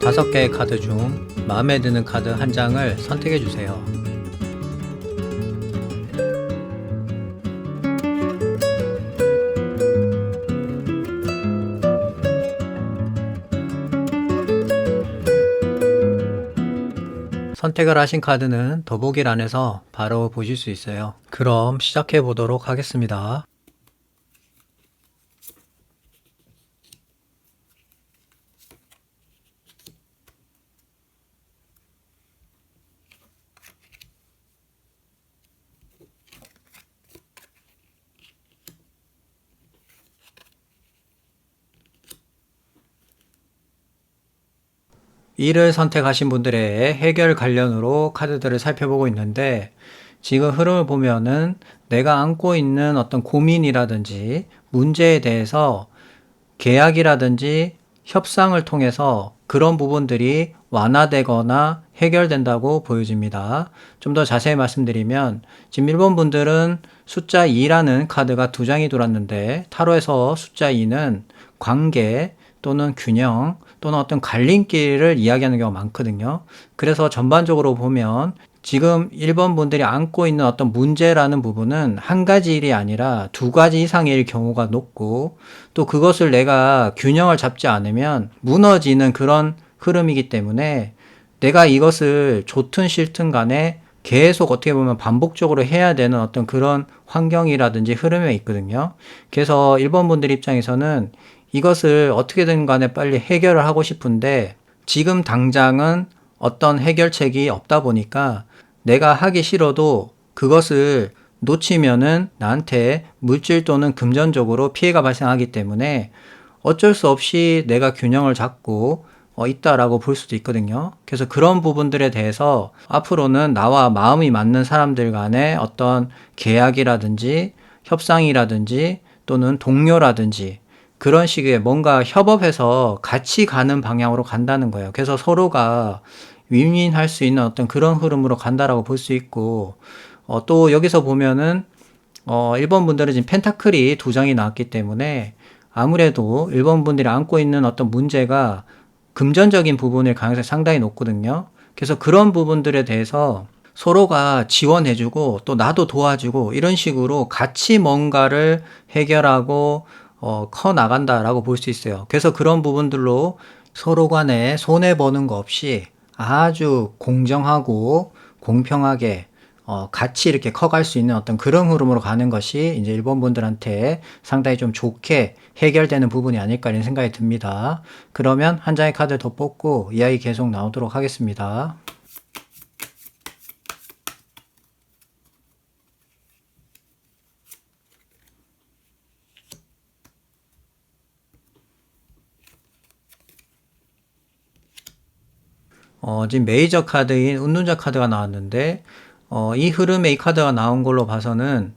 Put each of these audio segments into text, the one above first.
5개의 카드 중 마음에 드는 카드 한 장을 선택해 주세요. 선택을 하신 카드는 더보기란에서 바로 보실 수 있어요. 그럼 시작해 보도록 하겠습니다. E를 선택하신 분들의 해결 관련으로 카드들을 살펴보고 있는데, 지금 흐름을 보면은 내가 안고 있는 어떤 고민이라든지 문제에 대해서 계약이라든지 협상을 통해서 그런 부분들이 완화되거나 해결된다고 보여집니다. 좀 더 자세히 말씀드리면, 지금 1번 분들은 숫자 2라는 카드가 2장이 돌았는데, 타로에서 숫자 2는 관계 또는 균형 또는 어떤 갈림길을 이야기하는 경우가 많거든요. 그래서 전반적으로 보면 지금 1번 분들이 안고 있는 어떤 문제라는 부분은 한 가지 일이 아니라 2가지 이상의 경우가 높고, 또 그것을 내가 균형을 잡지 않으면 무너지는 그런 흐름이기 때문에 내가 이것을 좋든 싫든 간에 계속 어떻게 보면 반복적으로 해야 되는 어떤 그런 환경이라든지 흐름에 있거든요. 그래서 1번 분들 입장에서는 이것을 어떻게든 간에 빨리 해결을 하고 싶은데 지금 당장은 어떤 해결책이 없다 보니까 내가 하기 싫어도 그것을 놓치면은 나한테 물질 또는 금전적으로 피해가 발생하기 때문에 어쩔 수 없이 내가 균형을 잡고 있다라고 볼 수도 있거든요. 그래서 그런 부분들에 대해서 앞으로는 나와 마음이 맞는 사람들 간의 어떤 계약이라든지 협상이라든지 또는 동료라든지 그런 식의 뭔가 협업해서 같이 가는 방향으로 간다는 거예요. 그래서 서로가 윈윈할 수 있는 어떤 그런 흐름으로 간다라고 볼 수 있고, 또 여기서 보면은 1번 분들은 지금 펜타클이 2장이 나왔기 때문에 아무래도 1번 분들이 안고 있는 어떤 문제가 금전적인 부분일 가능성이 상당히 높거든요. 그래서 그런 부분들에 대해서 서로가 지원해주고 또 나도 도와주고 이런 식으로 같이 뭔가를 해결하고 커 나간다라고 볼 수 있어요. 그래서 그런 부분들로 서로 간에 손해보는 거 없이 아주 공정하고 공평하게 같이 이렇게 커갈 수 있는 어떤 그런 흐름으로 가는 것이 이제 일본 분들한테 상당히 좀 좋게 해결되는 부분이 아닐까 이런 생각이 듭니다. 그러면 한 장의 카드 더 뽑고 이야기 계속 나오도록 하겠습니다. 지금 메이저 카드인 운둔자 카드가 나왔는데, 이 흐름에 이 카드가 나온 걸로 봐서는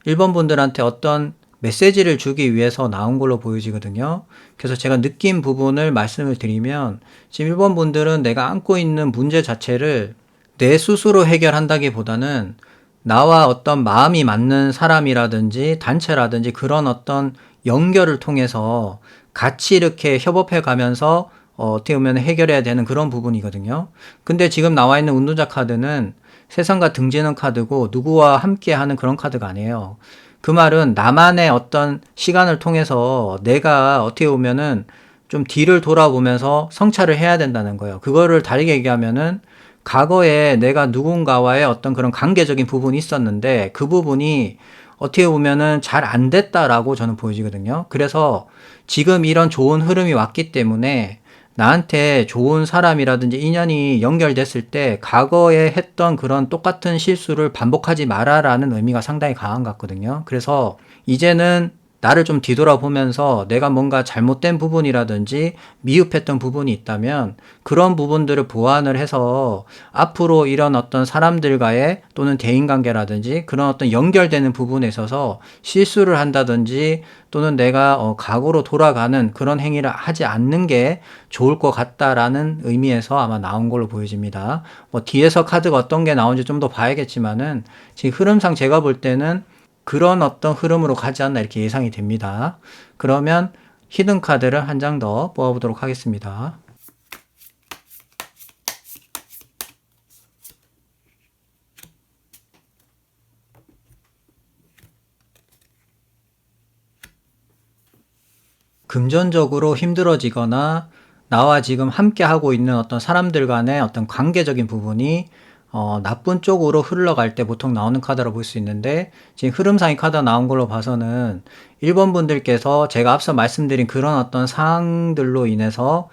1번 분들한테 어떤 메시지를 주기 위해서 나온 걸로 보여지거든요. 그래서 제가 느낀 부분을 말씀을 드리면, 지금 1번 분들은 내가 안고 있는 문제 자체를 내 스스로 해결한다기보다는 나와 어떤 마음이 맞는 사람이라든지 단체라든지 그런 어떤 연결을 통해서 같이 이렇게 협업해 가면서 어떻게 보면 해결해야 되는 그런 부분이거든요. 근데 지금 나와 있는 운동자 카드는 세상과 등지는 카드고 누구와 함께 하는 그런 카드가 아니에요. 그 말은 나만의 어떤 시간을 통해서 내가 어떻게 보면은 좀 뒤를 돌아보면서 성찰을 해야 된다는 거예요. 그거를 다르게 얘기하면은 과거에 내가 누군가와의 어떤 그런 관계적인 부분이 있었는데 그 부분이 어떻게 보면은 잘 안 됐다라고 저는 보여지거든요. 그래서 지금 이런 좋은 흐름이 왔기 때문에 나한테 좋은 사람이라든지 인연이 연결됐을 때 과거에 했던 그런 똑같은 실수를 반복하지 마라라는 의미가 상당히 강한 것 같거든요. 그래서 이제는 나를 좀 뒤돌아보면서 내가 뭔가 잘못된 부분이라든지 미흡했던 부분이 있다면 그런 부분들을 보완을 해서 앞으로 이런 어떤 사람들과의 또는 대인관계라든지 그런 어떤 연결되는 부분에 있어서 실수를 한다든지 또는 내가 과거로 돌아가는 그런 행위를 하지 않는 게 좋을 것 같다라는 의미에서 아마 나온 걸로 보여집니다. 뭐 뒤에서 카드가 어떤 게 나온지 좀 더 봐야겠지만은 지금 흐름상 제가 볼 때는 그런 어떤 흐름으로 가지 않나 이렇게 예상이 됩니다. 그러면 히든 카드를 한 장 더 뽑아보도록 하겠습니다. 금전적으로 힘들어지거나 나와 지금 함께 하고 있는 어떤 사람들 간의 어떤 관계적인 부분이 나쁜 쪽으로 흘러갈 때 보통 나오는 카드로 볼 수 있는데, 지금 흐름상의 카드 나온 걸로 봐서는 1번 분들께서 제가 앞서 말씀드린 그런 어떤 사항들로 인해서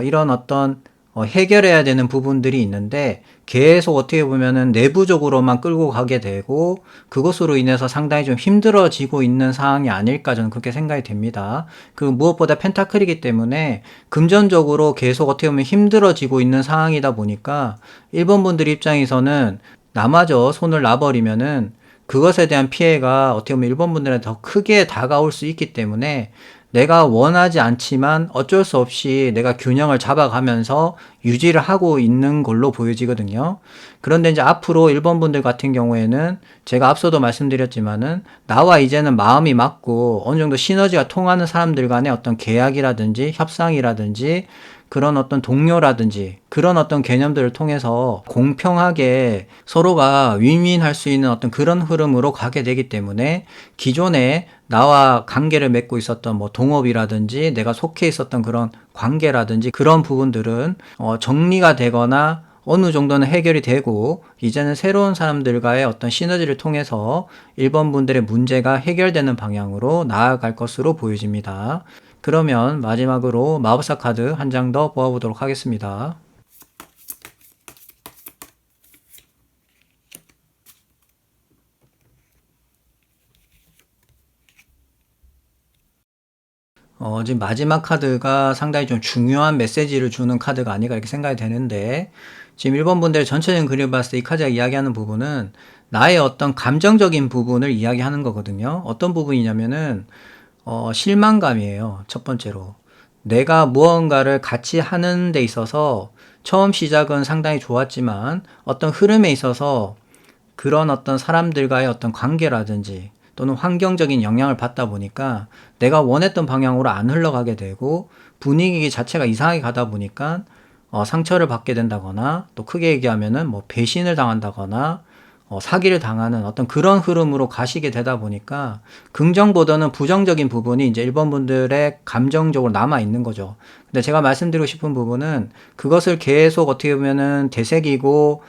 이런 어떤 해결해야 되는 부분들이 있는데, 계속 어떻게 보면은 내부적으로만 끌고 가게 되고 그것으로 인해서 상당히 좀 힘들어지고 있는 상황이 아닐까, 저는 그렇게 생각이 됩니다. 그 무엇보다 펜타클이기 때문에 금전적으로 계속 어떻게 보면 힘들어지고 있는 상황이다 보니까 1번 분들 입장에서는 나마저 손을 놔버리면은 그것에 대한 피해가 어떻게 보면 1번 분들한테 더 크게 다가올 수 있기 때문에, 내가 원하지 않지만 어쩔 수 없이 내가 균형을 잡아가면서 유지를 하고 있는 걸로 보여지거든요. 그런데 이제 앞으로 1번 분들 같은 경우에는 제가 앞서도 말씀드렸지만은 나와 이제는 마음이 맞고 어느 정도 시너지가 통하는 사람들 간의 어떤 계약이라든지 협상이라든지 그런 어떤 동료라든지 그런 어떤 개념들을 통해서 공평하게 서로가 윈윈할 수 있는 어떤 그런 흐름으로 가게 되기 때문에, 기존에 나와 관계를 맺고 있었던 뭐 동업이라든지 내가 속해 있었던 그런 관계라든지 그런 부분들은 정리가 되거나 어느 정도는 해결이 되고, 이제는 새로운 사람들과의 어떤 시너지를 통해서 1번 분들의 문제가 해결되는 방향으로 나아갈 것으로 보여집니다. 그러면 마지막으로 마법사 카드 한 장 더 뽑아보도록 하겠습니다. 지금 마지막 카드가 상당히 좀 중요한 메시지를 주는 카드가 아닌가 이렇게 생각이 되는데, 지금 1번 분들 전체적인 그림을 봤을 때 이 카드가 이야기하는 부분은 나의 어떤 감정적인 부분을 이야기하는 거거든요. 어떤 부분이냐면은 실망감이에요. 첫 번째로. 내가 무언가를 같이 하는 데 있어서 처음 시작은 상당히 좋았지만 어떤 흐름에 있어서 그런 어떤 사람들과의 어떤 관계라든지 또는 환경적인 영향을 받다 보니까 내가 원했던 방향으로 안 흘러가게 되고 분위기 자체가 이상하게 가다 보니까 상처를 받게 된다거나, 또 크게 얘기하면은 뭐 배신을 당한다거나 사기를 당하는 어떤 그런 흐름으로 가시게 되다 보니까 긍정보다는 부정적인 부분이 이제 1번 분들의 감정적으로 남아 있는 거죠. 근데 제가 말씀드리고 싶은 부분은 그것을 계속 어떻게 보면은 되새기고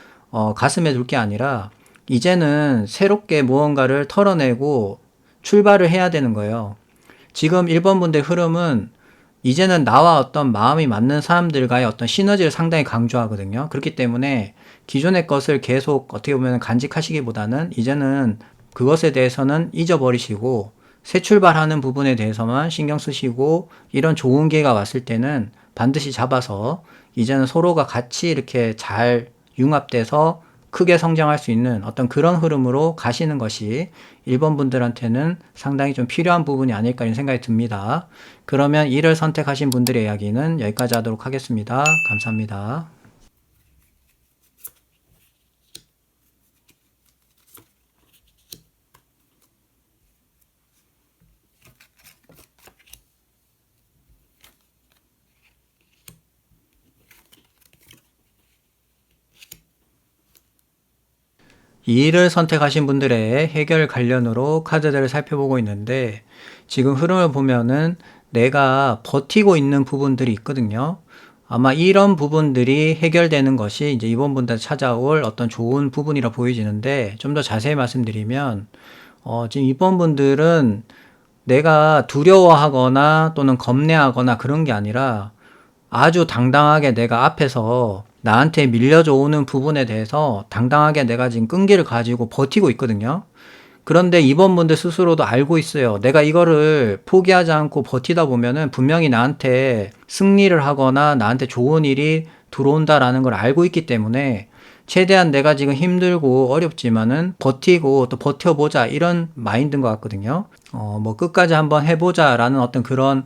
가슴에 둘 게 아니라 이제는 새롭게 무언가를 털어내고 출발을 해야 되는 거예요. 지금 1번 분들의 흐름은 이제는 나와 어떤 마음이 맞는 사람들과의 어떤 시너지를 상당히 강조하거든요. 그렇기 때문에 기존의 것을 계속 어떻게 보면 간직하시기보다는 이제는 그것에 대해서는 잊어버리시고 새 출발하는 부분에 대해서만 신경 쓰시고, 이런 좋은 기회가 왔을 때는 반드시 잡아서 이제는 서로가 같이 이렇게 잘 융합돼서 크게 성장할 수 있는 어떤 그런 흐름으로 가시는 것이 1번 분들한테는 상당히 좀 필요한 부분이 아닐까 이런 생각이 듭니다. 그러면 이를 선택하신 분들의 이야기는 여기까지 하도록 하겠습니다. 감사합니다. 이 일을 선택하신 분들의 해결 관련으로 카드들을 살펴보고 있는데, 지금 흐름을 보면은 내가 버티고 있는 부분들이 있거든요. 아마 이런 부분들이 해결되는 것이 이제 이번 분들한테 찾아올 어떤 좋은 부분이라 보여지는데, 좀 더 자세히 말씀드리면 지금 이번 분들은 내가 두려워하거나 또는 겁내하거나 그런 게 아니라 아주 당당하게 내가 앞에서 나한테 밀려져 오는 부분에 대해서 당당하게 내가 지금 끈기를 가지고 버티고 있거든요. 그런데 이번 분들 스스로도 알고 있어요. 내가 이거를 포기하지 않고 버티다 보면은 분명히 나한테 승리를 하거나 나한테 좋은 일이 들어온다라는 걸 알고 있기 때문에 최대한 내가 지금 힘들고 어렵지만은 버티고 또 버텨보자, 이런 마인드인 것 같거든요. 뭐 끝까지 한번 해보자라는 어떤 그런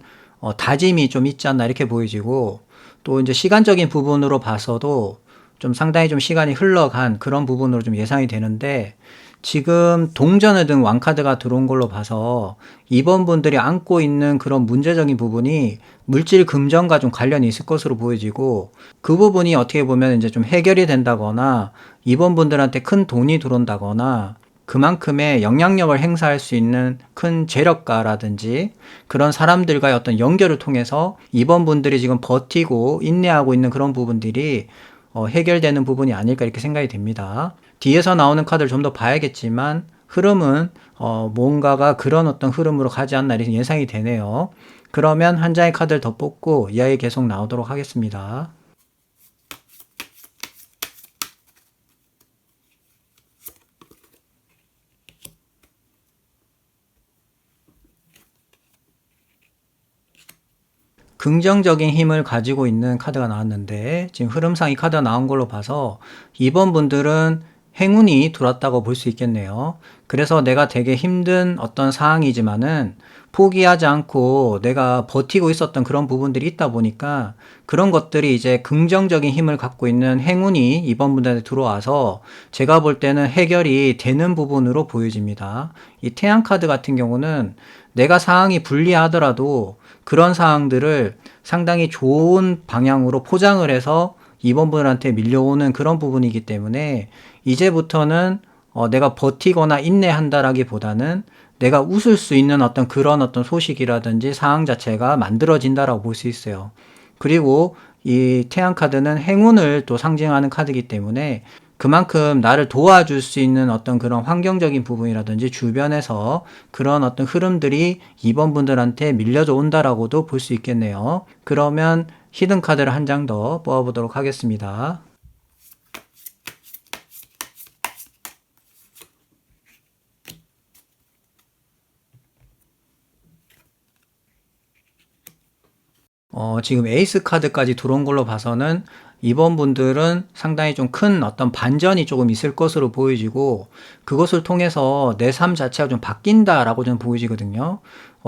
다짐이 좀 있지 않나 이렇게 보여지고, 또 이제 시간적인 부분으로 봐서도 좀 상당히 좀 시간이 흘러간 그런 부분으로 좀 예상이 되는데, 지금 동전을 든 왕카드가 들어온 걸로 봐서 이번 분들이 안고 있는 그런 문제적인 부분이 물질 금전과 좀 관련이 있을 것으로 보여지고, 그 부분이 어떻게 보면 이제 좀 해결이 된다거나 이번 분들한테 큰 돈이 들어온다거나 그만큼의 영향력을 행사할 수 있는 큰 재력가라든지 그런 사람들과의 어떤 연결을 통해서 이번 분들이 지금 버티고 인내하고 있는 그런 부분들이 해결되는 부분이 아닐까 이렇게 생각이 됩니다. 뒤에서 나오는 카드를 좀 더 봐야겠지만 흐름은 뭔가가 그런 어떤 흐름으로 가지 않나 이렇게 예상이 되네요. 그러면 한 장의 카드를 더 뽑고 이야기 계속 나오도록 하겠습니다. 긍정적인 힘을 가지고 있는 카드가 나왔는데 지금 흐름상 이 카드가 나온 걸로 봐서 이번 분들은 행운이 들어왔다고 볼 수 있겠네요. 그래서 내가 되게 힘든 어떤 상황이지만은 포기하지 않고 내가 버티고 있었던 그런 부분들이 있다 보니까 그런 것들이 이제 긍정적인 힘을 갖고 있는 행운이 이번 분들한테 들어와서 제가 볼 때는 해결이 되는 부분으로 보여집니다. 이 태양 카드 같은 경우는 내가 상황이 불리하더라도 그런 상황들을 상당히 좋은 방향으로 포장을 해서 이번 분들한테 밀려오는 그런 부분이기 때문에 이제부터는 내가 버티거나 인내한다라기보다는 내가 웃을 수 있는 어떤 그런 어떤 소식이라든지 상황 자체가 만들어진다라고 볼 수 있어요. 그리고 이 태양 카드는 행운을 또 상징하는 카드이기 때문에 그만큼 나를 도와줄 수 있는 어떤 그런 환경적인 부분이라든지 주변에서 그런 어떤 흐름들이 이번 분들한테 밀려져 온다라고도 볼 수 있겠네요. 그러면 히든 카드를 한 장 더 뽑아보도록 하겠습니다. 지금 에이스 카드까지 들어온 걸로 봐서는 이번 분들은 상당히 좀 큰 어떤 반전이 조금 있을 것으로 보여지고 그것을 통해서 내 삶 자체가 좀 바뀐다라고 좀 보여지거든요.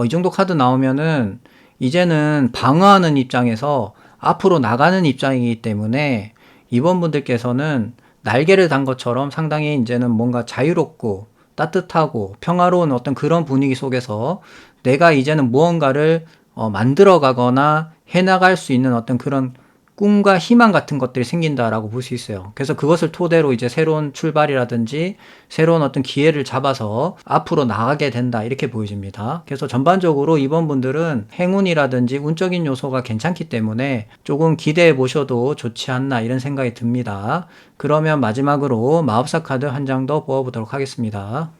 이 정도 카드 나오면은 이제는 방어하는 입장에서 앞으로 나가는 입장이기 때문에 이번 분들께서는 날개를 단 것처럼 상당히 이제는 뭔가 자유롭고 따뜻하고 평화로운 어떤 그런 분위기 속에서 내가 이제는 무언가를 만들어 가거나 해나갈 수 있는 어떤 그런 꿈과 희망 같은 것들이 생긴다라고 볼 수 있어요. 그래서 그것을 토대로 이제 새로운 출발이라든지 새로운 어떤 기회를 잡아서 앞으로 나가게 된다 이렇게 보여집니다. 그래서 전반적으로 이번 분들은 행운이라든지 운적인 요소가 괜찮기 때문에 조금 기대해 보셔도 좋지 않나 이런 생각이 듭니다. 그러면 마지막으로 마법사 카드 한 장 더 뽑아보도록 하겠습니다.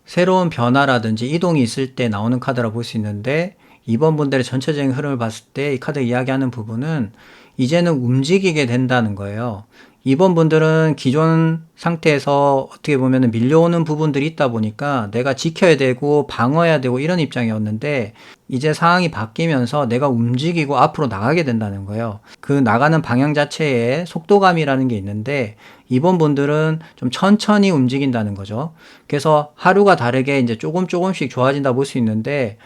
새로운 변화라든지 이동이 있을 때 나오는 카드라 볼 수 있는데 이번 분들의 전체적인 흐름을 봤을 때 이 카드 이야기하는 부분은 이제는 움직이게 된다는 거예요. 이번 분들은 기존 상태에서 어떻게 보면 밀려오는 부분들이 있다 보니까 내가 지켜야 되고 방어해야 되고 이런 입장이었는데 이제 상황이 바뀌면서 내가 움직이고 앞으로 나가게 된다는 거예요. 그 나가는 방향 자체에 속도감이라는 게 있는데 이번 분들은 좀 천천히 움직인다는 거죠. 그래서 하루가 다르게 이제 조금씩 좋아진다 볼 수 있는데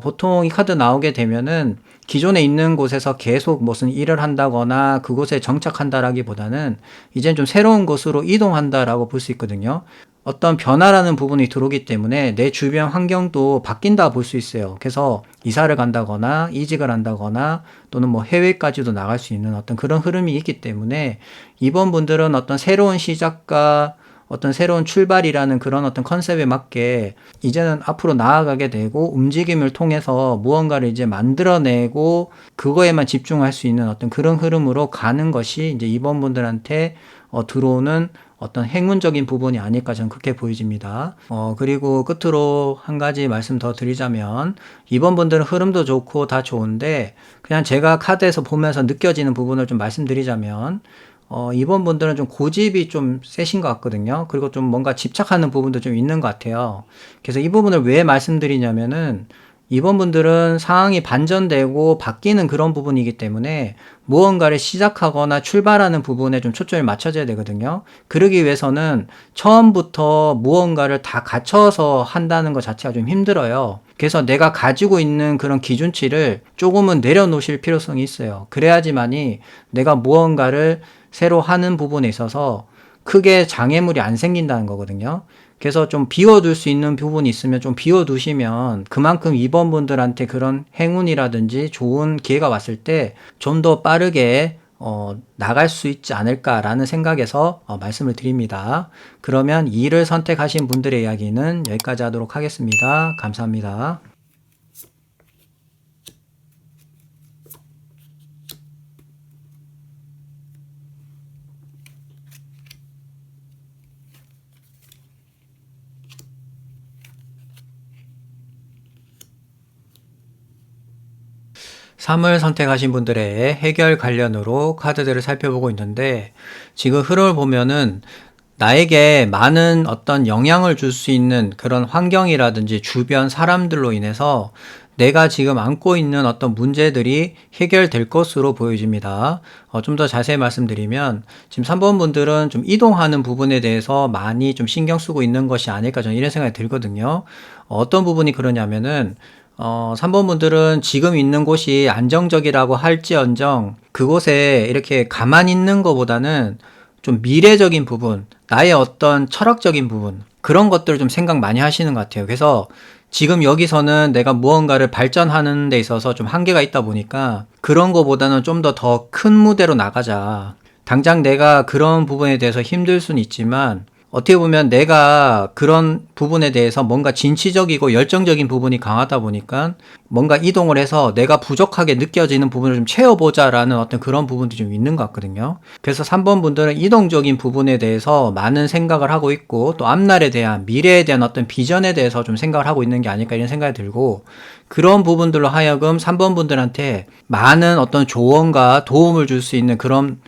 보통 이 카드 나오게 되면은 기존에 있는 곳에서 계속 무슨 일을 한다거나 그곳에 정착한다라기보다는 이젠 좀 새로운 곳으로 이동한다라고 볼 수 있거든요. 어떤 변화라는 부분이 들어오기 때문에 내 주변 환경도 바뀐다 볼 수 있어요. 그래서 이사를 간다거나 이직을 한다거나 또는 뭐 해외까지도 나갈 수 있는 어떤 그런 흐름이 있기 때문에 이번 분들은 어떤 새로운 시작과 어떤 새로운 출발이라는 그런 어떤 컨셉에 맞게 이제는 앞으로 나아가게 되고 움직임을 통해서 무언가를 이제 만들어내고 그거에만 집중할 수 있는 어떤 그런 흐름으로 가는 것이 이제 이번 분들한테 들어오는 어떤 행운적인 부분이 아닐까 저는 그렇게 보여집니다. 그리고 끝으로 한 가지 말씀 더 드리자면 이번 분들은 흐름도 좋고 다 좋은데 그냥 제가 카드에서 보면서 느껴지는 부분을 좀 말씀드리자면 이번 분들은 좀 고집이 좀 세신 것 같거든요. 그리고 좀 뭔가 집착하는 부분도 좀 있는 것 같아요. 그래서 이 부분을 왜 말씀드리냐면은 이번 분들은 상황이 반전되고 바뀌는 그런 부분이기 때문에 무언가를 시작하거나 출발하는 부분에 좀 초점을 맞춰줘야 되거든요. 그러기 위해서는 처음부터 무언가를 다 갖춰서 한다는 것 자체가 좀 힘들어요. 그래서 내가 가지고 있는 그런 기준치를 조금은 내려놓으실 필요성이 있어요. 그래야지만이 내가 무언가를 새로 하는 부분에 있어서 크게 장애물이 안 생긴다는 거거든요. 그래서 좀 비워둘 수 있는 부분이 있으면 좀 비워두시면 그만큼 2번 분들한테 그런 행운이라든지 좋은 기회가 왔을 때 좀 더 빠르게 나갈 수 있지 않을까라는 생각에서 말씀을 드립니다. 그러면 2를 선택하신 분들의 이야기는 여기까지 하도록 하겠습니다. 감사합니다. 3을 선택하신 분들의 해결 관련으로 카드들을 살펴보고 있는데, 지금 흐름을 보면은 나에게 많은 어떤 영향을 줄 수 있는 그런 환경이라든지 주변 사람들로 인해서 내가 지금 안고 있는 어떤 문제들이 해결될 것으로 보여집니다. 좀 더 자세히 말씀드리면 지금 3번 분들은 좀 이동하는 부분에 대해서 많이 좀 신경 쓰고 있는 것이 아닐까, 저는 이런 생각이 들거든요. 어떤 부분이 그러냐면은 3번 분들은 지금 있는 곳이 안정적이라고 할지언정 그곳에 이렇게 가만히 있는 것보다는 좀 미래적인 부분, 나의 어떤 철학적인 부분, 그런 것들을 좀 생각 많이 하시는 것 같아요. 그래서 지금 여기서는 내가 무언가를 발전하는 데 있어서 좀 한계가 있다 보니까 그런 거보다는 좀 더 큰 무대로 나가자. 당장 내가 그런 부분에 대해서 힘들 수는 있지만 어떻게 보면 내가 그런 부분에 대해서 뭔가 진취적이고 열정적인 부분이 강하다 보니까 뭔가 이동을 해서 내가 부족하게 느껴지는 부분을 좀 채워보자라는 어떤 그런 부분도 좀 있는 것 같거든요. 그래서 3번 분들은 이동적인 부분에 대해서 많은 생각을 하고 있고 또 앞날에 대한 미래에 대한 어떤 비전에 대해서 좀 생각을 하고 있는 게 아닐까 이런 생각이 들고, 그런 부분들로 하여금 3번 분들한테 많은 어떤 조언과 도움을 줄 수 있는 그런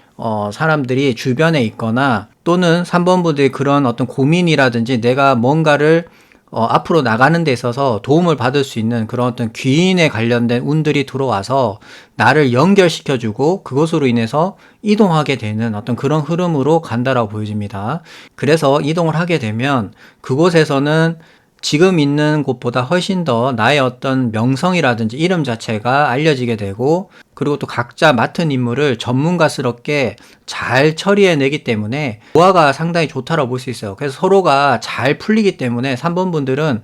사람들이 주변에 있거나, 또는 3번 분들이 그런 어떤 고민이라든지 내가 뭔가를 앞으로 나가는 데 있어서 도움을 받을 수 있는 그런 어떤 귀인에 관련된 운들이 들어와서 나를 연결시켜주고 그것으로 인해서 이동하게 되는 어떤 그런 흐름으로 간다라고 보여집니다. 그래서 이동을 하게 되면 그곳에서는 지금 있는 곳보다 훨씬 더 나의 어떤 명성이라든지 이름 자체가 알려지게 되고, 그리고 또 각자 맡은 임무를 전문가스럽게 잘 처리해내기 때문에 조화가 상당히 좋다라고 볼 수 있어요. 그래서 서로가 잘 풀리기 때문에 3번 분들은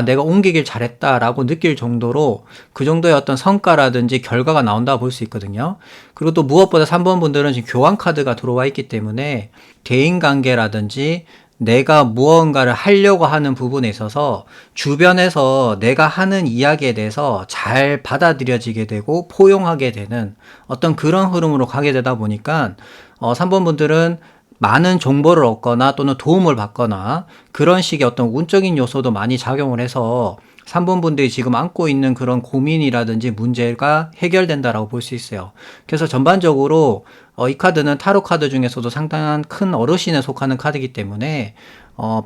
내가 옮기길 잘했다라고 느낄 정도로 그 정도의 어떤 성과라든지 결과가 나온다고 볼 수 있거든요. 그리고 또 무엇보다 3번 분들은 지금 교환 카드가 들어와 있기 때문에 대인관계라든지 내가 무언가를 하려고 하는 부분에 있어서 주변에서 내가 하는 이야기에 대해서 잘 받아들여지게 되고 포용하게 되는 어떤 그런 흐름으로 가게 되다 보니까 3번 분들은 많은 정보를 얻거나 또는 도움을 받거나 그런 식의 어떤 운적인 요소도 많이 작용을 해서 3번 분들이 지금 안고 있는 그런 고민이라든지 문제가 해결된다라고 볼 수 있어요. 그래서 전반적으로 이 카드는 타로 카드 중에서도 상당한 큰 어르신에 속하는 카드이기 때문에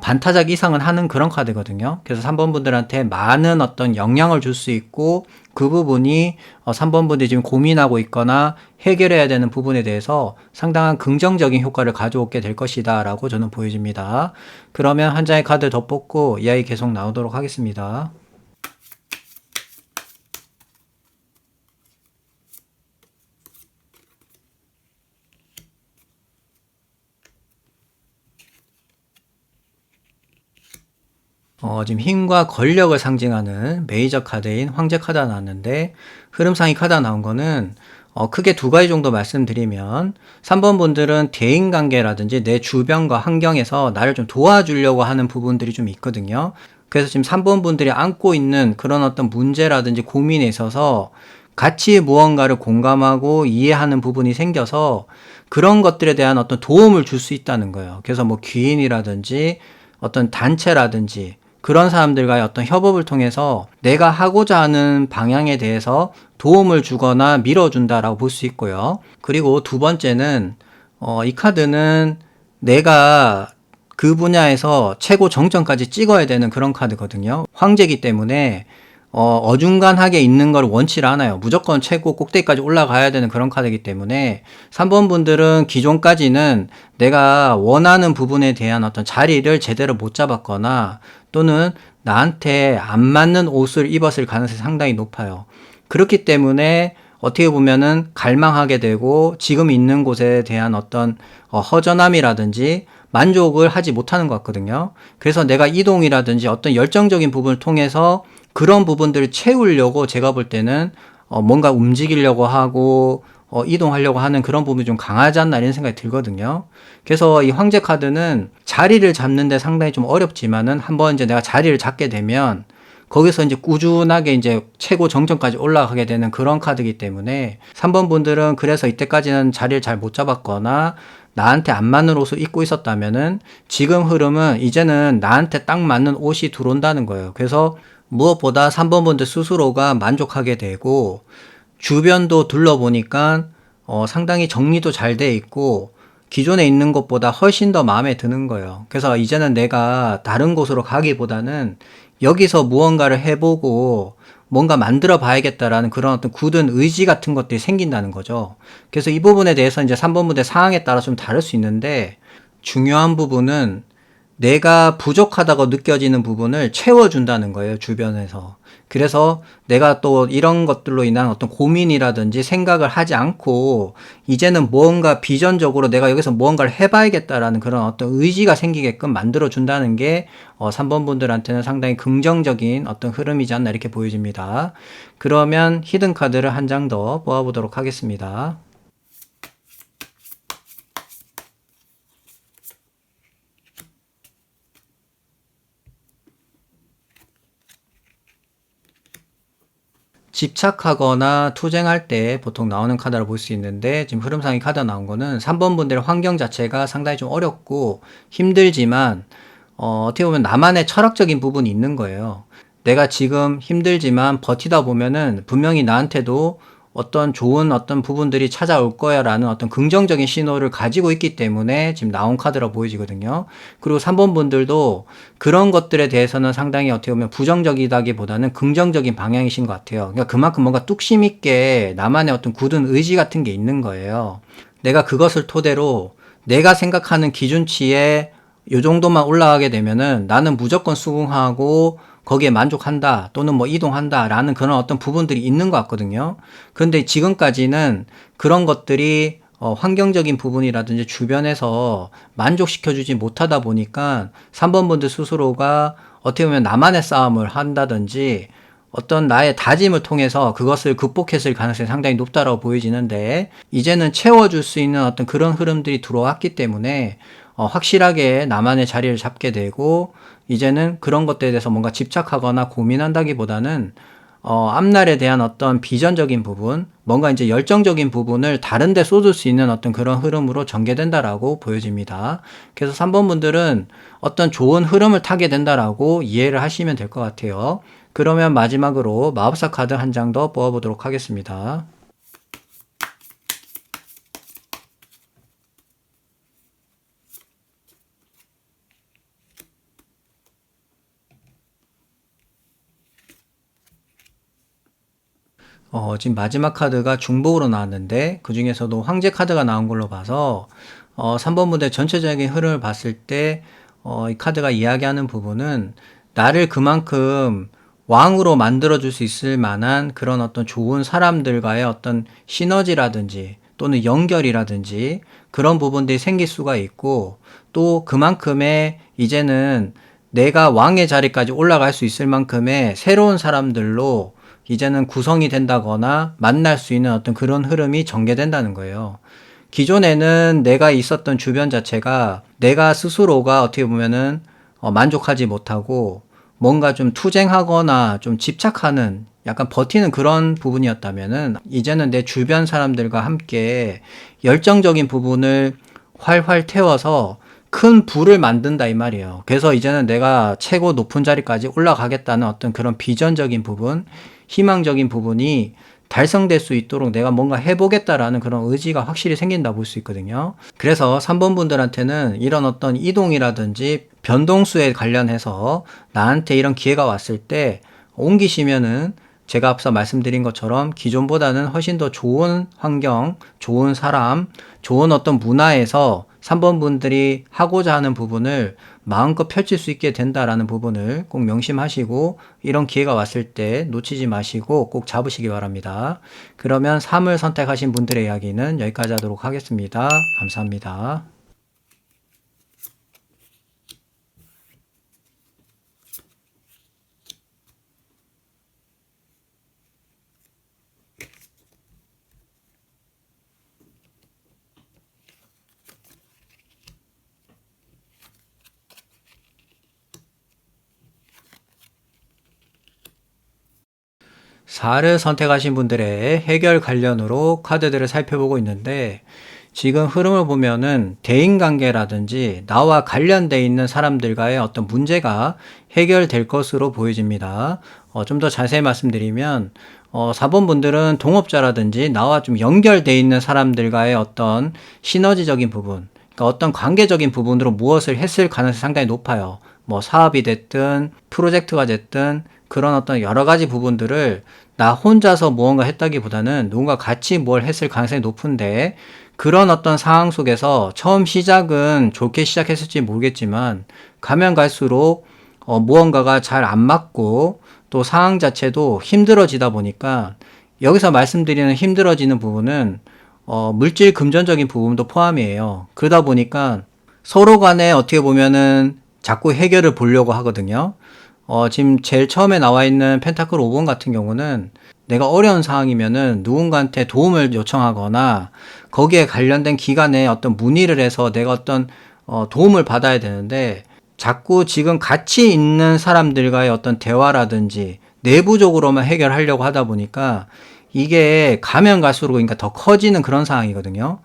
반타작 이상은 하는 그런 카드거든요. 그래서 3번 분들한테 많은 어떤 영향을 줄 수 있고, 그 부분이 3번 분들이 지금 고민하고 있거나 해결해야 되는 부분에 대해서 상당한 긍정적인 효과를 가져오게 될 것이다 라고 저는 보여집니다. 그러면 한 장의 카드 더 뽑고 이야기 계속 나오도록 하겠습니다. 지금 힘과 권력을 상징하는 메이저 카드인 황제 카드가 나왔는데, 흐름상의 카드가 나온 거는 크게 두 가지 정도 말씀드리면, 3번 분들은 대인관계라든지 내 주변과 환경에서 나를 좀 도와주려고 하는 부분들이 좀 있거든요. 그래서 지금 3번 분들이 안고 있는 그런 어떤 문제라든지 고민에 있어서 같이 무언가를 공감하고 이해하는 부분이 생겨서 그런 것들에 대한 어떤 도움을 줄 수 있다는 거예요. 그래서 뭐 귀인이라든지 어떤 단체라든지 그런 사람들과의 어떤 협업을 통해서 내가 하고자 하는 방향에 대해서 도움을 주거나 밀어준다라고 볼 수 있고요. 그리고 두 번째는 이 카드는 내가 그 분야에서 최고 정점까지 찍어야 되는 그런 카드거든요. 황제이기 때문에 어중간하게 있는 걸 원치를 않아요. 무조건 최고 꼭대기까지 올라가야 되는 그런 카드이기 때문에 3번 분들은 기존까지는 내가 원하는 부분에 대한 어떤 자리를 제대로 못 잡았거나 또는 나한테 안 맞는 옷을 입었을 가능성이 상당히 높아요. 그렇기 때문에 어떻게 보면은 갈망하게 되고 지금 있는 곳에 대한 어떤 허전함이라든지 만족을 하지 못하는 것 같거든요. 그래서 내가 이동이라든지 어떤 열정적인 부분을 통해서 그런 부분들을 채우려고 제가 볼 때는 뭔가 움직이려고 하고 이동하려고 하는 그런 부분이 좀 강하지 않나 이런 생각이 들거든요. 그래서 이 황제 카드는 자리를 잡는데 상당히 좀 어렵지만은 한번 이제 내가 자리를 잡게 되면 거기서 이제 꾸준하게 이제 최고 정점까지 올라가게 되는 그런 카드이기 때문에 3번 분들은 그래서 이때까지는 자리를 잘 못 잡았거나 나한테 안 맞는 옷을 입고 있었다면은 지금 흐름은 이제는 나한테 딱 맞는 옷이 들어온다는 거예요. 그래서 무엇보다 3번 분들 스스로가 만족하게 되고 주변도 둘러보니까 상당히 정리도 잘 돼 있고 기존에 있는 것보다 훨씬 더 마음에 드는 거예요. 그래서 이제는 내가 다른 곳으로 가기보다는 여기서 무언가를 해보고 뭔가 만들어 봐야겠다라는 그런 어떤 굳은 의지 같은 것들이 생긴다는 거죠. 그래서 이 부분에 대해서 이제 3번 무대 상황에 따라 좀 다를 수 있는데 중요한 부분은 내가 부족하다고 느껴지는 부분을 채워준다는 거예요, 주변에서. 그래서 내가 또 이런 것들로 인한 어떤 고민이라든지 생각을 하지 않고 이제는 무언가 비전적으로 내가 여기서 무언가를 해봐야겠다라는 그런 어떤 의지가 생기게끔 만들어준다는 게 3번 분들한테는 상당히 긍정적인 어떤 흐름이지 않나 이렇게 보여집니다. 그러면 히든 카드를 한 장 더 뽑아보도록 하겠습니다. 집착하거나 투쟁할 때 보통 나오는 카드라고 볼 수 있는데 지금 흐름상의 카드가 나온 거는 3번 분들의 환경 자체가 상당히 좀 어렵고 힘들지만 어떻게 보면 나만의 철학적인 부분이 있는 거예요. 내가 지금 힘들지만 버티다 보면은 분명히 나한테도 어떤 좋은 어떤 부분들이 찾아올 거야 라는 어떤 긍정적인 신호를 가지고 있기 때문에 지금 나온 카드라 보여지거든요. 그리고 3번 분들도 그런 것들에 대해서는 상당히 어떻게 보면 부정적이다기보다는 긍정적인 방향이신 것 같아요. 그러니까 그만큼 뭔가 뚝심 있게 나만의 어떤 굳은 의지 같은 게 있는 거예요. 내가 그것을 토대로 내가 생각하는 기준치에 요 정도만 올라가게 되면은 나는 무조건 수긍하고 거기에 만족한다 또는 뭐 이동한다 라는 그런 어떤 부분들이 있는 것 같거든요. 그런데 지금까지는 그런 것들이 환경적인 부분이라든지 주변에서 만족시켜주지 못하다 보니까 3번 분들 스스로가 어떻게 보면 나만의 싸움을 한다든지 어떤 나의 다짐을 통해서 그것을 극복했을 가능성이 상당히 높다라고 보여지는데 이제는 채워줄 수 있는 어떤 그런 흐름들이 들어왔기 때문에 확실하게 나만의 자리를 잡게 되고 이제는 그런 것들에 대해서 뭔가 집착하거나 고민한다기보다는 앞날에 대한 어떤 비전적인 부분, 뭔가 이제 열정적인 부분을 다른 데 쏟을 수 있는 어떤 그런 흐름으로 전개된다라고 보여집니다. 그래서 3번 분들은 어떤 좋은 흐름을 타게 된다라고 이해를 하시면 될 것 같아요. 그러면 마지막으로 마법사 카드 한 장 더 뽑아보도록 하겠습니다. 지금 마지막 카드가 중복으로 나왔는데 그 중에서도 황제 카드가 나온 걸로 봐서 3번 무대 전체적인 흐름을 봤을 때 이 카드가 이야기하는 부분은 나를 그만큼 왕으로 만들어줄 수 있을 만한 그런 어떤 좋은 사람들과의 어떤 시너지라든지 또는 연결이라든지 그런 부분들이 생길 수가 있고 또 그만큼의 이제는 내가 왕의 자리까지 올라갈 수 있을 만큼의 새로운 사람들로 이제는 구성이 된다거나 만날 수 있는 어떤 그런 흐름이 전개된다는 거예요. 기존에는 내가 있었던 주변 자체가 내가 스스로가 어떻게 보면은 만족하지 못하고 뭔가 좀 투쟁하거나 좀 집착하는 약간 버티는 그런 부분이었다면은 이제는 내 주변 사람들과 함께 열정적인 부분을 활활 태워서 큰 부를 만든다 이 말이에요. 그래서 이제는 내가 최고 높은 자리까지 올라가겠다는 어떤 그런 비전적인 부분, 희망적인 부분이 달성될 수 있도록 내가 뭔가 해보겠다라는 그런 의지가 확실히 생긴다 볼 수 있거든요. 그래서 3번 분들한테는 이런 어떤 이동이라든지 변동수에 관련해서 나한테 이런 기회가 왔을 때 옮기시면은 제가 앞서 말씀드린 것처럼 기존보다는 훨씬 더 좋은 환경, 좋은 사람, 좋은 어떤 문화에서 3번 분들이 하고자 하는 부분을 마음껏 펼칠 수 있게 된다라는 부분을 꼭 명심하시고 이런 기회가 왔을 때 놓치지 마시고 꼭 잡으시기 바랍니다. 그러면 3을 선택하신 분들의 이야기는 여기까지 하도록 하겠습니다. 감사합니다. 4를 선택하신 분들의 해결 관련으로 카드들을 살펴보고 있는데, 지금 흐름을 보면은 대인관계라든지 나와 관련돼 있는 사람들과의 어떤 문제가 해결될 것으로 보여집니다. 좀 더 자세히 말씀드리면 4번 분들은 동업자라든지 나와 좀 연결돼 있는 사람들과의 어떤 시너지적인 부분, 그러니까 어떤 관계적인 부분으로 무엇을 했을 가능성이 상당히 높아요. 뭐 사업이 됐든 프로젝트가 됐든 그런 어떤 여러 가지 부분들을 나 혼자서 무언가 했다기보다는 누군가 같이 뭘 했을 가능성이 높은데, 그런 어떤 상황 속에서 처음 시작은 좋게 시작했을지 모르겠지만 가면 갈수록 무언가가 잘 안 맞고 또 상황 자체도 힘들어지다 보니까, 여기서 말씀드리는 힘들어지는 부분은 물질 금전적인 부분도 포함이에요. 그러다 보니까 서로 간에 어떻게 보면은 자꾸 해결을 보려고 하거든요. 지금 제일 처음에 나와 있는 펜타클 5번 같은 경우는 내가 어려운 상황이면은 누군가한테 도움을 요청하거나 거기에 관련된 기관에 어떤 문의를 해서 내가 어떤 도움을 받아야 되는데, 자꾸 지금 같이 있는 사람들과의 어떤 대화라든지 내부적으로만 해결하려고 하다 보니까 이게 가면 갈수록 그러니까 더 커지는 그런 상황이거든요.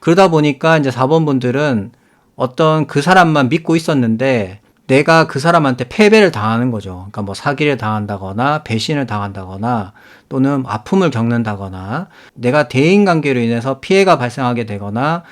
그러다 보니까 이제 4번 분들은 어떤 그 사람만 믿고 있었는데 내가 그 사람한테 패배를 당하는 거죠. 그러니까 뭐 사기를 당한다거나 배신을 당한다거나 또는 아픔을 겪는다거나 내가 대인관계로 인해서 피해가 발생하게 되거나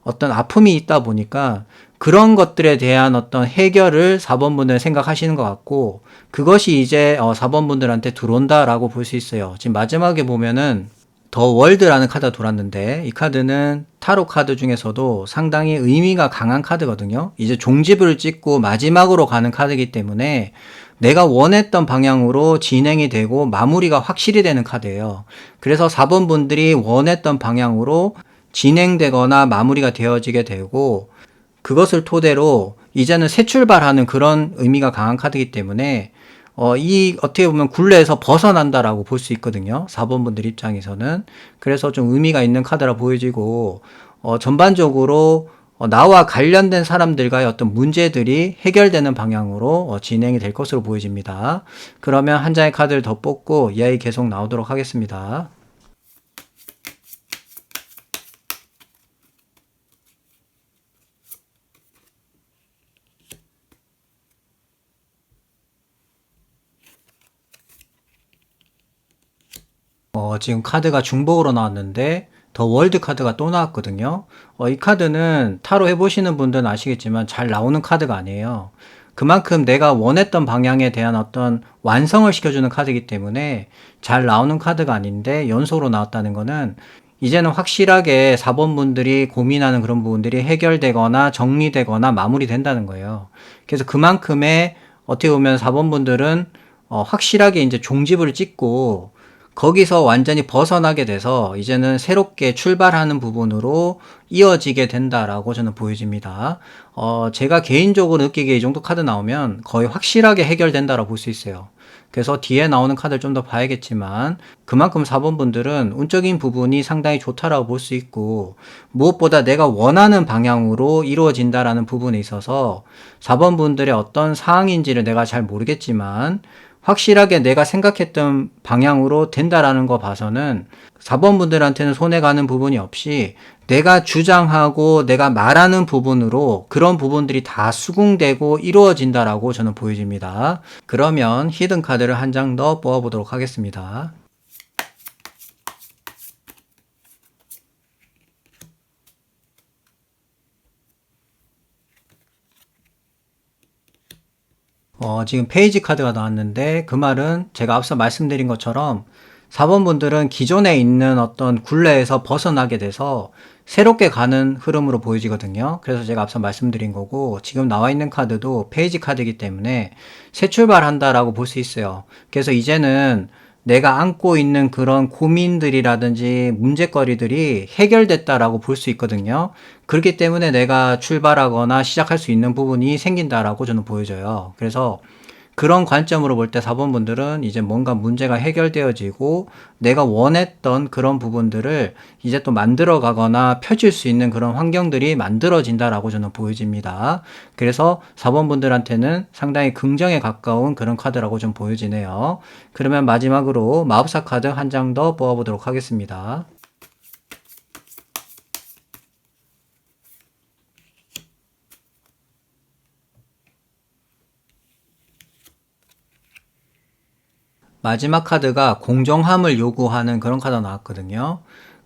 어떤 아픔이 있다 보니까 그런 것들에 대한 어떤 해결을 4번 분들 생각하시는 것 같고, 그것이 이제 4번 분들한테 들어온다라고 볼 수 있어요. 지금 마지막에 보면은 더 월드라는 카드가 돌았는데, 이 카드는 타로 카드 중에서도 상당히 의미가 강한 카드거든요. 이제 종지부를 찍고 마지막으로 가는 카드이기 때문에 내가 원했던 방향으로 진행이 되고 마무리가 확실히 되는 카드예요. 그래서 4번 분들이 원했던 방향으로 진행되거나 마무리가 되어지게 되고, 그것을 토대로 이제는 새 출발하는 그런 의미가 강한 카드이기 때문에 이 어떻게 보면 굴레에서 벗어난다라고 볼 수 있거든요. 4번 분들 입장에서는. 그래서 좀 의미가 있는 카드라 보여지고, 전반적으로 나와 관련된 사람들과의 어떤 문제들이 해결되는 방향으로 진행이 될 것으로 보여집니다. 그러면 한 장의 카드를 더 뽑고 이야기 계속 나오도록 하겠습니다. 지금 카드가 중복으로 나왔는데 더 월드 카드가 또 나왔거든요. 이 카드는 타로 해보시는 분들은 아시겠지만 잘 나오는 카드가 아니에요. 그만큼 내가 원했던 방향에 대한 어떤 완성을 시켜주는 카드이기 때문에 잘 나오는 카드가 아닌데 연속으로 나왔다는 거는 이제는 확실하게 4번 분들이 고민하는 그런 부분들이 해결되거나 정리되거나 마무리된다는 거예요. 그래서 그만큼의 어떻게 보면 4번 분들은 확실하게 이제 종지부를 찍고 거기서 완전히 벗어나게 돼서 이제는 새롭게 출발하는 부분으로 이어지게 된다라고 저는 보여집니다. 제가 개인적으로 느끼기에 이 정도 카드 나오면 거의 확실하게 해결된다라고 볼 수 있어요. 그래서 뒤에 나오는 카드를 좀 더 봐야겠지만 그만큼 4번 분들은 운적인 부분이 상당히 좋다라고 볼 수 있고, 무엇보다 내가 원하는 방향으로 이루어진다라는 부분에 있어서 4번 분들의 어떤 상황인지를 내가 잘 모르겠지만 확실하게 내가 생각했던 방향으로 된다라는 거 봐서는 4번 분들한테는 손해가는 부분이 없이 내가 주장하고 내가 말하는 부분으로 그런 부분들이 다 수긍되고 이루어진다라고 저는 보여집니다. 그러면 히든 카드를 한 장 더 뽑아보도록 하겠습니다. 지금 페이지 카드가 나왔는데 그 말은 제가 앞서 말씀드린 것처럼 4번 분들은 기존에 있는 어떤 굴레에서 벗어나게 돼서 새롭게 가는 흐름으로 보여지거든요. 그래서 제가 앞서 말씀드린 거고, 지금 나와 있는 카드도 페이지 카드이기 때문에 새 출발한다라고 볼 수 있어요. 그래서 이제는 내가 안고 있는 그런 고민들이라든지 문제거리들이 해결됐다라고 볼 수 있거든요. 그렇기 때문에 내가 출발하거나 시작할 수 있는 부분이 생긴다라고 저는 보여져요. 그래서 그런 관점으로 볼 때 4번 분들은 이제 뭔가 문제가 해결되어지고 내가 원했던 그런 부분들을 이제 또 만들어 가거나 펼칠 수 있는 그런 환경들이 만들어진다라고 저는 보여집니다. 그래서 4번 분들한테는 상당히 긍정에 가까운 그런 카드라고 좀 보여지네요. 그러면 마지막으로 마법사 카드 한 장 더 뽑아보도록 하겠습니다. 마지막 카드가 공정함을 요구하는 그런 카드가 나왔거든요.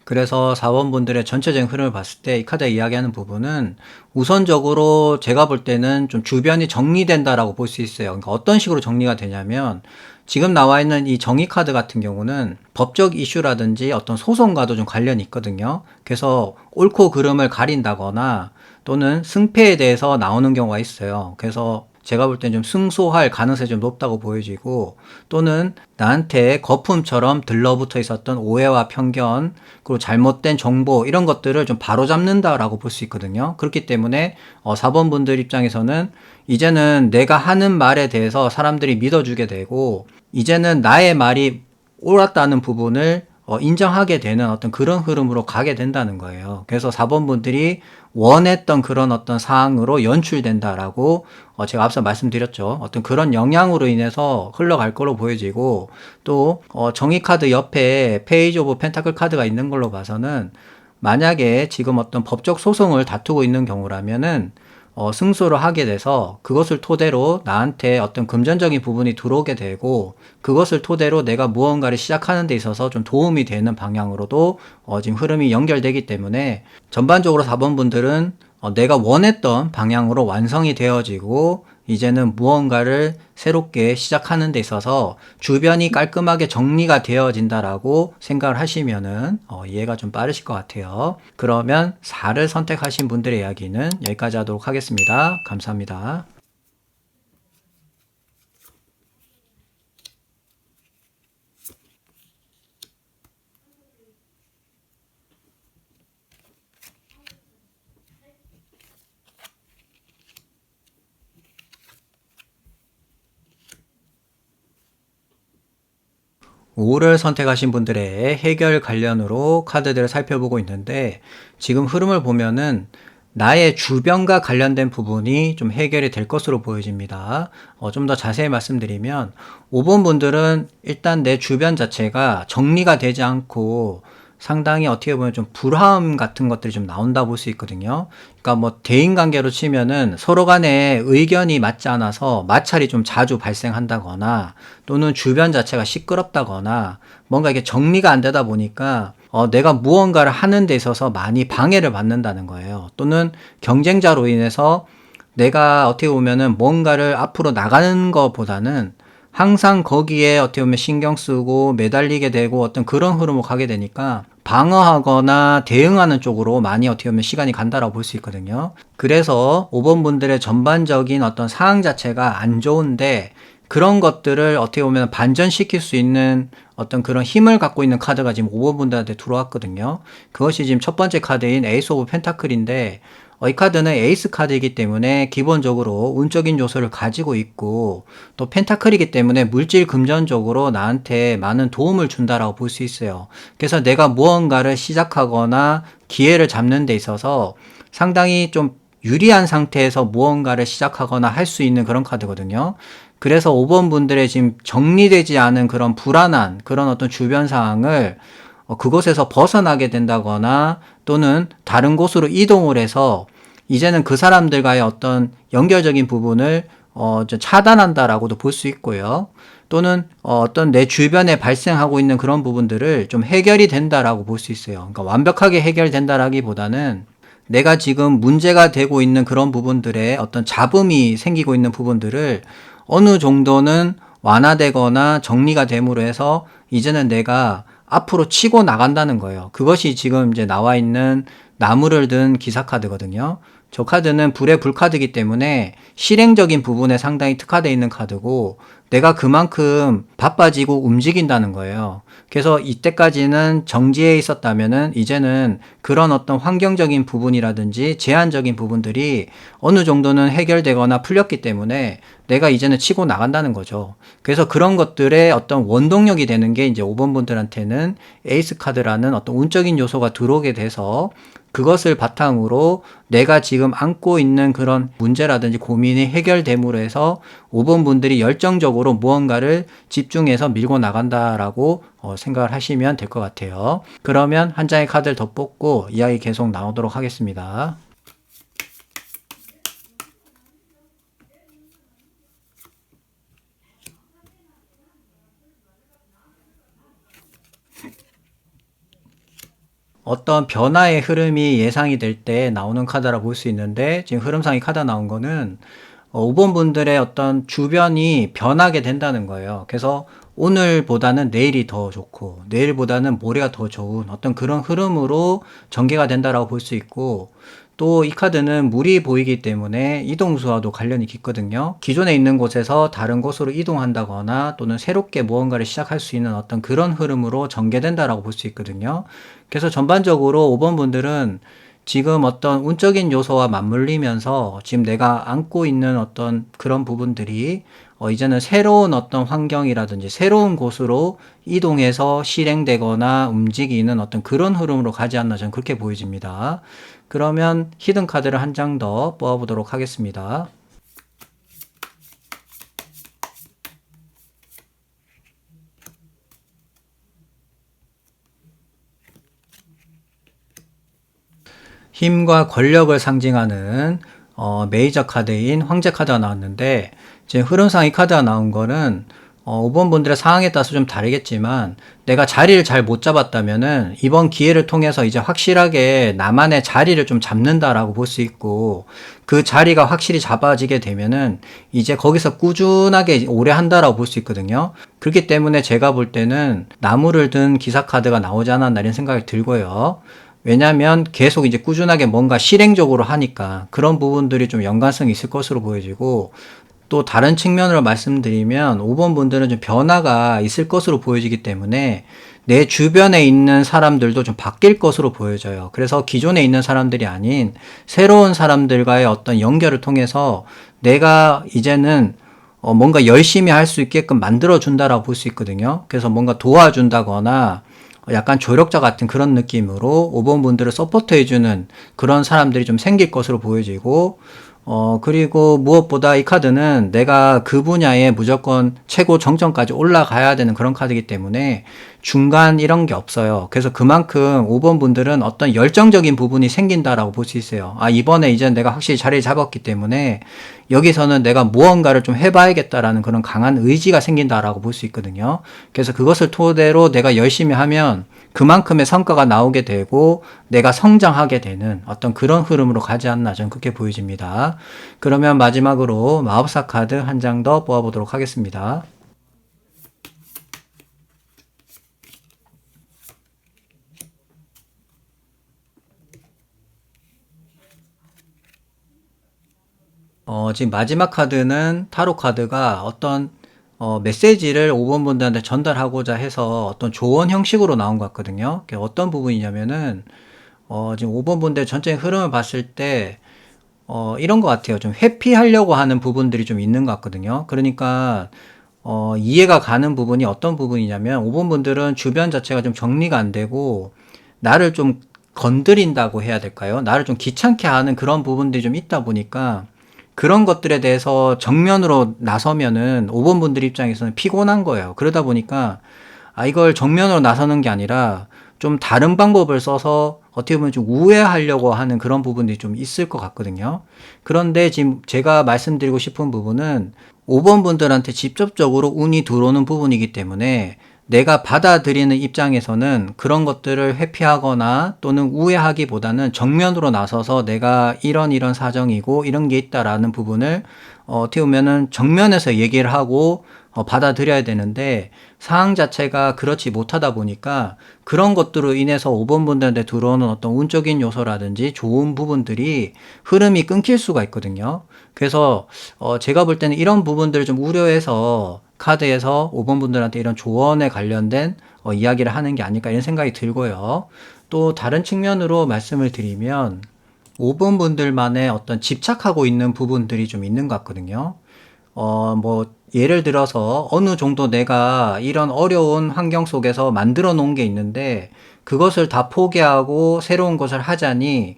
그래서 4번 분들의 전체적인 흐름을 봤을 때 이 카드가 이야기하는 부분은 우선적으로 제가 볼 때는 좀 주변이 정리된다라고 볼 수 있어요. 그러니까 어떤 식으로 정리가 되냐면 지금 나와 있는 이 정의 카드 같은 경우는 법적 이슈라든지 어떤 소송과도 좀 관련이 있거든요. 그래서 옳고 그름을 가린다거나 또는 승패에 대해서 나오는 경우가 있어요. 그래서 제가 볼 땐 좀 승소할 가능성이 좀 높다고 보여지고 또는 나한테 거품처럼 들러붙어 있었던 오해와 편견 그리고 잘못된 정보 이런 것들을 좀 바로잡는다라고 볼 수 있거든요. 그렇기 때문에 4번 분들 입장에서는 이제는 내가 하는 말에 대해서 사람들이 믿어주게 되고 이제는 나의 말이 옳았다는 부분을 인정하게 되는 어떤 그런 흐름으로 가게 된다는 거예요. 그래서 4번 분들이 원했던 그런 어떤 사항으로 연출된다라고 제가 앞서 말씀드렸죠. 어떤 그런 영향으로 인해서 흘러갈 걸로 보여지고 또 정의 카드 옆에 페이지 오브 펜타클 카드가 있는 걸로 봐서는 만약에 지금 어떤 법적 소송을 다투고 있는 경우라면은 승소를 하게 돼서 그것을 토대로 나한테 어떤 금전적인 부분이 들어오게 되고 그것을 토대로 내가 무언가를 시작하는 데 있어서 좀 도움이 되는 방향으로도 지금 흐름이 연결되기 때문에 전반적으로 4번 분들은 내가 원했던 방향으로 완성이 되어지고 이제는 무언가를 새롭게 시작하는 데 있어서 주변이 깔끔하게 정리가 되어진다라고 생각을 하시면은 이해가 좀 빠르실 것 같아요. 그러면 4를 선택하신 분들의 이야기는 여기까지 하도록 하겠습니다. 감사합니다. 5를 선택하신 분들의 해결 관련으로 카드들을 살펴보고 있는데 지금 흐름을 보면은 나의 주변과 관련된 부분이 좀 해결이 될 것으로 보여집니다. 좀 더 자세히 말씀드리면 5번 분들은 일단 내 주변 자체가 정리가 되지 않고 상당히 어떻게 보면 좀 불화음 같은 것들이 좀 나온다 볼 수 있거든요. 그러니까 뭐 대인관계로 치면은 서로 간에 의견이 맞지 않아서 마찰이 좀 자주 발생한다거나 또는 주변 자체가 시끄럽다거나 뭔가 이게 정리가 안 되다 보니까 내가 무언가를 하는 데 있어서 많이 방해를 받는다는 거예요. 또는 경쟁자로 인해서 내가 어떻게 보면은 뭔가를 앞으로 나가는 것보다는 항상 거기에 어떻게 보면 신경 쓰고 매달리게 되고 어떤 그런 흐름으로 가게 되니까 방어하거나 대응하는 쪽으로 많이 어떻게 보면 시간이 간다라고 볼 수 있거든요. 그래서 5번 분들의 전반적인 어떤 상황 자체가 안 좋은데 그런 것들을 어떻게 보면 반전시킬 수 있는 어떤 그런 힘을 갖고 있는 카드가 지금 5번 분들한테 들어왔거든요. 그것이 지금 첫 번째 카드인 에이스 오브 펜타클인데 이 카드는 에이스 카드이기 때문에 기본적으로 운적인 요소를 가지고 있고 또 펜타클이기 때문에 물질 금전적으로 나한테 많은 도움을 준다라고 볼 수 있어요. 그래서 내가 무언가를 시작하거나 기회를 잡는 데 있어서 상당히 좀 유리한 상태에서 무언가를 시작하거나 할 수 있는 그런 카드거든요. 그래서 5번 분들의 지금 정리되지 않은 그런 불안한 그런 어떤 주변 상황을 그곳에서 벗어나게 된다거나 또는 다른 곳으로 이동을 해서 이제는 그 사람들과의 어떤 연결적인 부분을 차단한다라고도 볼 수 있고요. 또는 어떤 내 주변에 발생하고 있는 그런 부분들을 좀 해결이 된다라고 볼 수 있어요. 그러니까 완벽하게 해결된다라기보다는 내가 지금 문제가 되고 있는 그런 부분들에 어떤 잡음이 생기고 있는 부분들을 어느 정도는 완화되거나 정리가 됨으로 해서 이제는 내가 앞으로 치고 나간다는 거예요. 그것이 지금 이제 나와 있는 나무를 든 기사 카드거든요. 저 카드는 불의 불카드이기 때문에 실행적인 부분에 상당히 특화되어 있는 카드고 내가 그만큼 바빠지고 움직인다는 거예요. 그래서 이때까지는 정지해 있었다면은 이제는 그런 어떤 환경적인 부분이라든지 제한적인 부분들이 어느 정도는 해결되거나 풀렸기 때문에 내가 이제는 치고 나간다는 거죠. 그래서 그런 것들의 어떤 원동력이 되는 게 이제 5번 분들한테는 에이스 카드라는 어떤 운적인 요소가 들어오게 돼서 그것을 바탕으로 내가 지금 안고 있는 그런 문제라든지 고민이 해결됨으로 해서 5번 분들이 열정적으로 무언가를 집중해서 밀고 나간다라고 생각을 하시면 될 것 같아요. 그러면 한 장의 카드를 더 뽑고 이야기 계속 나오도록 하겠습니다. 어떤 변화의 흐름이 예상이 될 때 나오는 카드라 볼 수 있는데 지금 흐름상의 카드 나온 거는 5번 분들의 어떤 주변이 변하게 된다는 거예요. 그래서 오늘보다는 내일이 더 좋고 내일보다는 모레가 더 좋은 어떤 그런 흐름으로 전개가 된다라고 볼 수 있고 또 이 카드는 물이 보이기 때문에 이동수와도 관련이 깊거든요. 기존에 있는 곳에서 다른 곳으로 이동한다거나 또는 새롭게 무언가를 시작할 수 있는 어떤 그런 흐름으로 전개된다라고 볼 수 있거든요. 그래서 전반적으로 5번 분들은 지금 어떤 운적인 요소와 맞물리면서 지금 내가 안고 있는 어떤 그런 부분들이 이제는 새로운 어떤 환경이라든지 새로운 곳으로 이동해서 실행되거나 움직이는 어떤 그런 흐름으로 가지 않나 저는 그렇게 보여집니다. 그러면 히든 카드를 한 장 더 뽑아보도록 하겠습니다. 힘과 권력을 상징하는 메이저 카드인 황제 카드가 나왔는데 지금 흐름상 이 카드가 나온 거는 5번 분들의 상황에 따라서 좀 다르겠지만 내가 자리를 잘 못 잡았다면은 이번 기회를 통해서 이제 확실하게 나만의 자리를 좀 잡는다라고 볼 수 있고 그 자리가 확실히 잡아지게 되면은 이제 거기서 꾸준하게 오래 한다라고 볼 수 있거든요. 그렇기 때문에 제가 볼 때는 나무를 든 기사 카드가 나오지 않았나 이런 생각이 들고요. 왜냐면 계속 이제 꾸준하게 뭔가 실행적으로 하니까 그런 부분들이 좀 연관성이 있을 것으로 보여지고 또 다른 측면으로 말씀드리면 5번 분들은 좀 변화가 있을 것으로 보여지기 때문에 내 주변에 있는 사람들도 좀 바뀔 것으로 보여져요. 그래서 기존에 있는 사람들이 아닌 새로운 사람들과의 어떤 연결을 통해서 내가 이제는 뭔가 열심히 할 수 있게끔 만들어준다라고 볼 수 있거든요. 그래서 뭔가 도와준다거나 약간 조력자 같은 그런 느낌으로 5번 분들을 서포트해주는 그런 사람들이 좀 생길 것으로 보여지고 그리고 무엇보다 이 카드는 내가 그 분야에 무조건 최고 정점까지 올라가야 되는 그런 카드이기 때문에 중간 이런 게 없어요. 그래서 그만큼 5번 분들은 어떤 열정적인 부분이 생긴다라고 볼 수 있어요. 아, 이번에 이제 내가 확실히 자리를 잡았기 때문에 여기서는 내가 무언가를 좀 해봐야겠다라는 그런 강한 의지가 생긴다라고 볼 수 있거든요. 그래서 그것을 토대로 내가 열심히 하면 그만큼의 성과가 나오게 되고 내가 성장하게 되는 어떤 그런 흐름으로 가지 않나 저는 그렇게 보여집니다. 그러면 마지막으로 마법사 카드 한 장 더 뽑아보도록 하겠습니다. 지금 마지막 카드는 타로 카드가 어떤 메시지를 5번 분들한테 전달하고자 해서 어떤 조언 형식으로 나온 것 같거든요. 그게 어떤 부분이냐면은 지금 5번 분들 전체의 흐름을 봤을 때 이런 것 같아요. 좀 회피하려고 하는 부분들이 좀 있는 것 같거든요. 그러니까 이해가 가는 부분이 어떤 부분이냐면 5번 분들은 주변 자체가 좀 정리가 안 되고 나를 좀 건드린다고 해야 될까요? 나를 좀 귀찮게 하는 그런 부분들이 좀 있다 보니까 그런 것들에 대해서 정면으로 나서면은 5번 분들 입장에서는 피곤한 거예요. 그러다 보니까 이걸 정면으로 나서는 게 아니라 좀 다른 방법을 써서 어떻게 보면 좀 우회하려고 하는 그런 부분들이 좀 있을 것 같거든요. 그런데 지금 제가 말씀드리고 싶은 부분은 5번 분들한테 직접적으로 운이 들어오는 부분이기 때문에 내가 받아들이는 입장에서는 그런 것들을 회피하거나 또는 우회하기보다는 정면으로 나서서 내가 이런 사정이고 이런 게 있다라는 부분을 어떻게 보면은 정면에서 얘기를 하고 받아들여야 되는데 상황 자체가 그렇지 못하다 보니까 그런 것들로 인해서 5번 분들한테 들어오는 어떤 운적인 요소라든지 좋은 부분들이 흐름이 끊길 수가 있거든요. 그래서 제가 볼 때는 이런 부분들을 좀 우려해서 카드에서 5번 분들한테 이런 조언에 관련된 이야기를 하는 게 아닐까 이런 생각이 들고요. 또 다른 측면으로 말씀을 드리면 5번 분들만의 어떤 집착하고 있는 부분들이 좀 있는 것 같거든요. 뭐, 예를 들어서 어느 정도 내가 이런 어려운 환경 속에서 만들어 놓은 게 있는데 그것을 다 포기하고 새로운 것을 하자니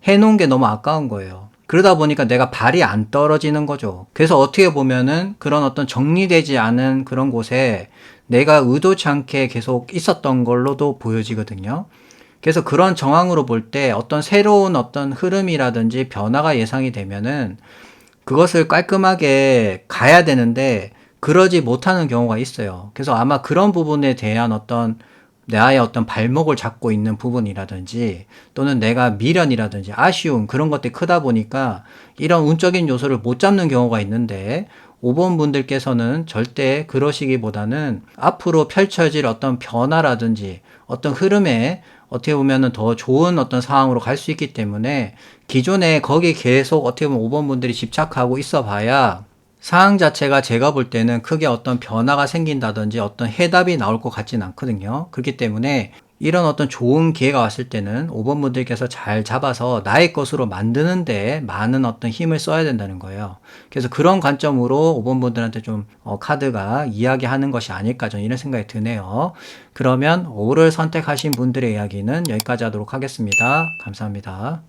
해놓은 게 너무 아까운 거예요. 그러다 보니까 내가 발이 안 떨어지는 거죠. 그래서 어떻게 보면은 그런 어떤 정리되지 않은 그런 곳에 내가 의도치 않게 계속 있었던 걸로도 보여지거든요. 그래서 그런 정황으로 볼 때 어떤 새로운 어떤 흐름이라든지 변화가 예상이 되면은 그것을 깔끔하게 가야 되는데 그러지 못하는 경우가 있어요. 그래서 아마 그런 부분에 대한 어떤 나의 어떤 발목을 잡고 있는 부분이라든지 또는 내가 미련이라든지 아쉬움 그런 것들이 크다 보니까 이런 운적인 요소를 못 잡는 경우가 있는데 5번 분들께서는 절대 그러시기보다는 앞으로 펼쳐질 어떤 변화라든지 어떤 흐름에 어떻게 보면은 더 좋은 어떤 상황으로 갈 수 있기 때문에 기존에 거기 계속 어떻게 보면 5번 분들이 집착하고 있어 봐야 상황 자체가 제가 볼 때는 크게 어떤 변화가 생긴다든지 어떤 해답이 나올 것 같진 않거든요. 그렇기 때문에 이런 어떤 좋은 기회가 왔을 때는 5번 분들께서 잘 잡아서 나의 것으로 만드는데 많은 어떤 힘을 써야 된다는 거예요. 그래서 그런 관점으로 5번 분들한테 좀 카드가 이야기하는 것이 아닐까 저는 이런 생각이 드네요. 그러면 5를 선택하신 분들의 이야기는 여기까지 하도록 하겠습니다. 감사합니다.